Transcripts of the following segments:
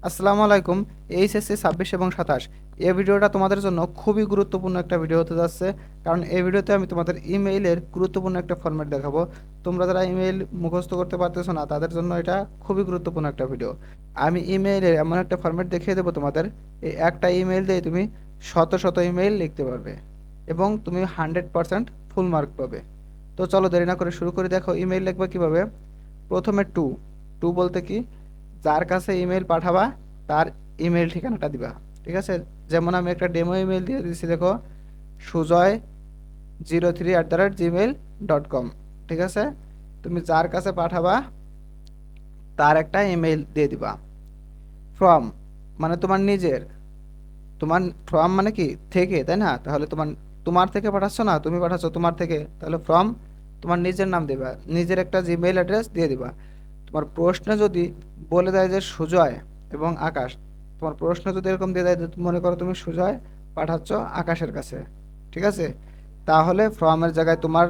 আসসালামু আলাইকুম। এইচএসসি 26 এবং 27 এই ভিডিওটা তোমাদের জন্য খুবই গুরুত্বপূর্ণ একটা ভিডিও হতে যাচ্ছে। কারণ এই ভিডিওতে আমি তোমাদের ইমেইলের গুরুত্বপূর্ণ একটা ফরম্যাট দেখাবো। তোমরা যারা ইমেইল মুখস্থ করতে পারতেছো না তাদের জন্য এটা খুবই গুরুত্বপূর্ণ একটা ভিডিও। আমি ইমেইলের এমন একটা ফরম্যাট দেখিয়ে দেবো তোমাদের, এই একটা ইমেইল দিয়ে তুমি শত শত ইমেইল লিখতে পারবে এবং তুমি 100% ফুল মার্ক পাবে। তো চলো দেরি না করে শুরু করে। দেখো ইমেইল লিখবে কিভাবে। প্রথমে টু টু বলতে কি, যার কাছে ইমেল পাঠাবা তার ইমেল ঠিকানাটা দিবা। ঠিক আছে, যেমন আমি একটা ডেমো ইমেল দিয়ে দিচ্ছি, দেখো sujoy03@gmail.com। ঠিক আছে, তুমি যার কাছে পাঠাবা তার একটা ইমেল দিয়ে দিবা। ফ্রম মানে তোমার নিজের, তোমার ফ্রম মানে কি থেকে, তাই না? তাহলে তোমার তোমার থেকে পাঠাচ্ছ না, তুমি পাঠাচ্ছ তোমার থেকে, তাহলে ফ্রম তোমার নিজের নাম দিবা, নিজের একটা জিমেইল অ্যাড্রেস দিয়ে দিবা। তোমার প্রশ্নে যদি বলে দেয় যে সুজয় এবং আকাশ, তোমার প্রশ্ন যদি এরকম দিয়ে দেয় যে মনে করো তুমি সুজয় পাঠাচ্ছ আকাশের কাছে, ঠিক আছে, তাহলে ফ্রমের জায়গায় তোমার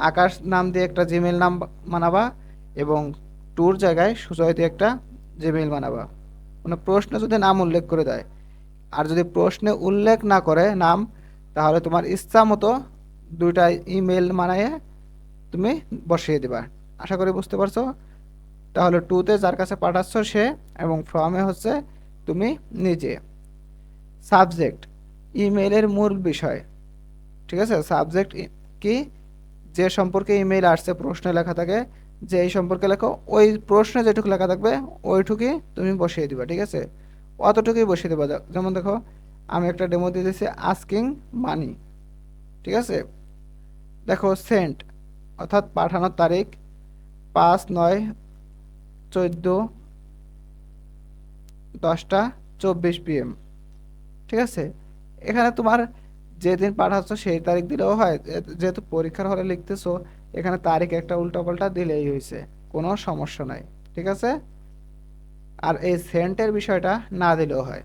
আকাশ নাম দিয়ে একটা জিমেইল নাম বানাবা এবং টুর জায়গায় সুজয় দিয়ে একটা জিমেইল বানাবা। মানে প্রশ্ন যদি নাম উল্লেখ করে দেয়, আর যদি প্রশ্নে উল্লেখ না করে নাম, তাহলে তোমার ইচ্ছা মতো দুইটা ইমেল বানিয়ে তুমি বসিয়ে দিবা। আশা করি বুঝতে পারছো। তাহলে টুতে যার কাছে পাঠাচ্ছ সে, এবং ফ্রমে হচ্ছে তুমি নিজে। সাবজেক্ট ইমেইলের মূল বিষয়। ঠিক আছে, সাবজেক্ট কি, যে সম্পর্কে ইমেইল আসছে প্রশ্নে লেখা থাকে, যে এই সম্পর্কে লেখো, ওই প্রশ্নে যেটুকু লেখা থাকবে ওইটুকুই তুমি বসিয়ে দিবা। ঠিক আছে, অতটুকুই বসিয়ে দেবা। যেমন দেখো আমি একটা ডেমো দিয়ে দিয়েছি, আস্কিং মানি। ঠিক আছে, দেখো সেন্ট অর্থাৎ পাঠানোর তারিখ 5/9/14 10টা 24 PM। ঠিক আছে, এখানে তোমার যেদিন পাঠাচ্ছ সেই তারিখ দিলেও হয়, যেহেতু পরীক্ষার হলে লিখতেছো, এখানে তারিখ একটা উল্টাপাল্টা দিলেই হয়েছে, কোনো সমস্যা নাই। ঠিক আছে, আর এই সেন্টের বিষয়টা না দিলেও হয়।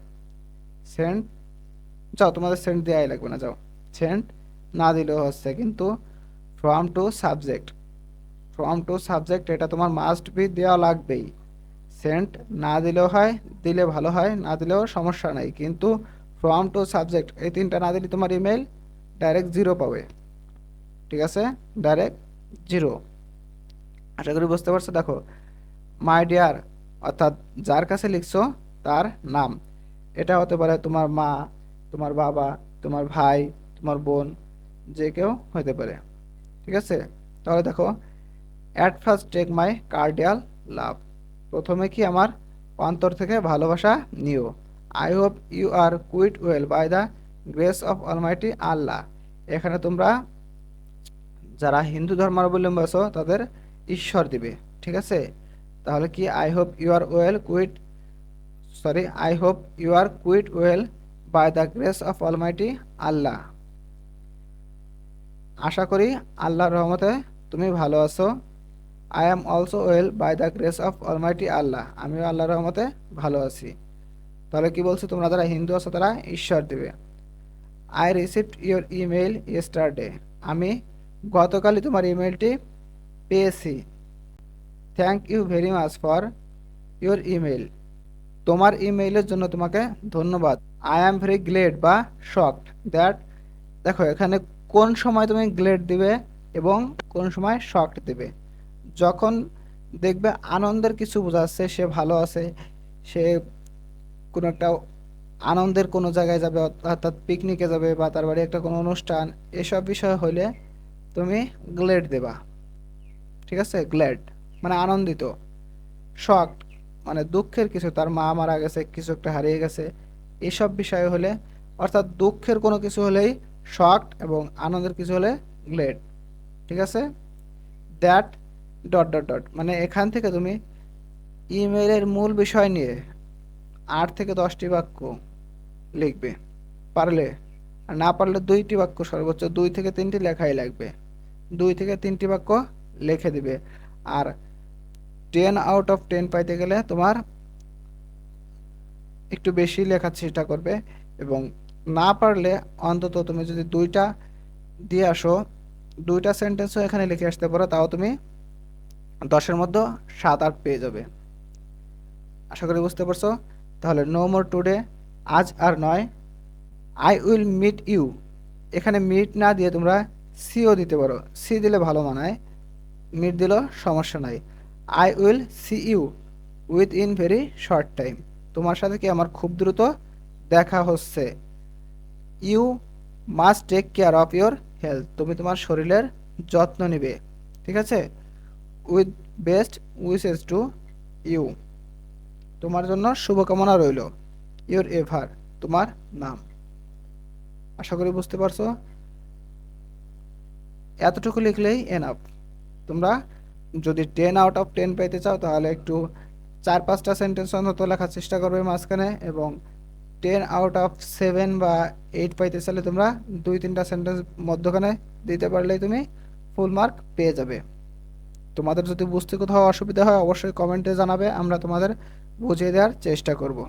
সেন্ট, যাও তোমাদের সেন্ট দেওয়াই লাগবে না, যাও সেন্ট না দিলেও হচ্ছে, কিন্তু from to subject, from to subject এটা তোমার মাস্ট বি দেওয়া লাগবেই। সেন্ট না দিলেও হয়, দিলে ভালো হয়, না দিলেও সমস্যা নাই, কিন্তু ফ্রম টু সাবজেক্ট এই তিনটা না দিলে তোমার ইমেল ডাইরেক্ট জিরো পাবে। ঠিক আছে, ডাইরেক্ট জিরো। আশা করি বুঝতে পারছো। দেখো মাই ডিয়ার অর্থাৎ যার কাছে লিখছো তার নাম, এটা হতে পারে তোমার মা, তোমার বাবা, তোমার ভাই, তোমার বোন, যে কেউ হতে পারে। ঠিক আছে, তাহলে দেখো at first take my cordial love, প্রথমে কি আমার অন্তর থেকে ভালোবাসা নিও। I hope you are quite well by the grace of almighty Allah. এখানে তোমরা যারা হিন্দু ধর্মাবলম্বী আছো তাদের ঈশ্বর দিবে। ঠিক আছে, তাহলে কি I hope you are well quite, sorry, I hope you are quite well by the grace of almighty Allah. আশা করি আল্লাহর রহমতে তুমি ভালো আছো। I am also well by the grace of almighty Allah, আমিও আল্লাহর রহমতে ভালো আছি। তাহলে কি বলছো, তোমরা যারা হিন্দু আছো তারা ঈশ্বর দিবে। I received your email yesterday, আমি গতকালই তোমার ইমেলটি পেয়েছি। Thank you very much for your email, তোমার ইমেইলের জন্য তোমাকে ধন্যবাদ। আই অ্যাম ভেরি গ্লেড বা শকড দ্যাট, দেখো এখানে কোন সময় তুমি গ্লেড দিবে এবং কোন সময় শকড দিবে। যখন দেখবে আনন্দের কিছু বোঝাচ্ছে, সে ভালো আছে, সে কোনো একটা আনন্দের কোনো জায়গায় যাবে, অর্থাৎ পিকনিকে যাবে বা তার বাড়ি একটা কোনো অনুষ্ঠান, এসব বিষয় হইলে তুমি গ্লেড দেবা। ঠিক আছে, গ্ল্যাড মানে আনন্দিত। শকড মানে দুঃখের কিছু, তার মা মারা গেছে, কিছু একটা হারিয়ে গেছে, এসব বিষয় হলে, অর্থাৎ দুঃখের কোনো কিছু হলেই শকড এবং আনন্দের কিছু হলে গ্লেড। ঠিক আছে, দ্যাট ডট ডট ডট মানে এখান থেকে তুমি ইমেইলের মূল বিষয় নিয়ে 8 থেকে 10টি বাক্য লিখবে পারলে, আর না পারলে 2টি বাক্য, সর্বোচ্চ 2 থেকে 3টি লেখাই লাগবে। 2 থেকে 3টি বাক্য লিখে দিবে। আর 10 আউট অফ 10 পাইতে গেলে তোমার একটু বেশি লেখার চেষ্টা করবে, এবং না পারলে অন্তত তুমি যদি 2টা দিয়ে আসো, 2টা সেন্টেন্সও এখানে লিখে আসতে পারো, তাও তুমি 10-এর মধ্যে 7-8 পেয়ে যাবে। আশা করি বুঝতে পারছো। তাহলে নো মোর টুডে, আজ আর নয়। আই উইল মিট ইউ, এখানে মিট না দিয়ে তোমরা সিও দিতে পারো, সি দিলে ভালো মানায়, মিট দিলেও সমস্যা নাই। I will see you within very short time, তোমার সাথে কি আমার খুব দ্রুত দেখা হচ্ছে। You must take care of your health, তুমি তোমার শরীরের যত্ন নিবে, ঠিক আছে। With best wishes to you, তোমার জন্য শুভকামনা রইল। ইউর এভার, তোমার নাম। আশা করি বুঝতে পারছো। এতটুকু লিখলেই এনাফ। তোমরা যদি 10 আউট অফ 10 পেতে চাও তাহলে একটু 4-5টা সেন্টেন্স অন্তত লেখার চেষ্টা করবে মাঝখানে, এবং 10 আউট অফ 7 বা 8 পাইতে চাইলে তোমরা 2-3টা সেন্টেন্স মধ্যখানে দিতে পারলেই তুমি ফুল মার্ক পেয়ে যাবে। তোমাদের যদি বুঝতে কোথাও অসুবিধা হয় অবশ্যই কমেন্টে জানাবে, আমরা তোমাদের বুঝিয়ে দেওয়ার চেষ্টা করব।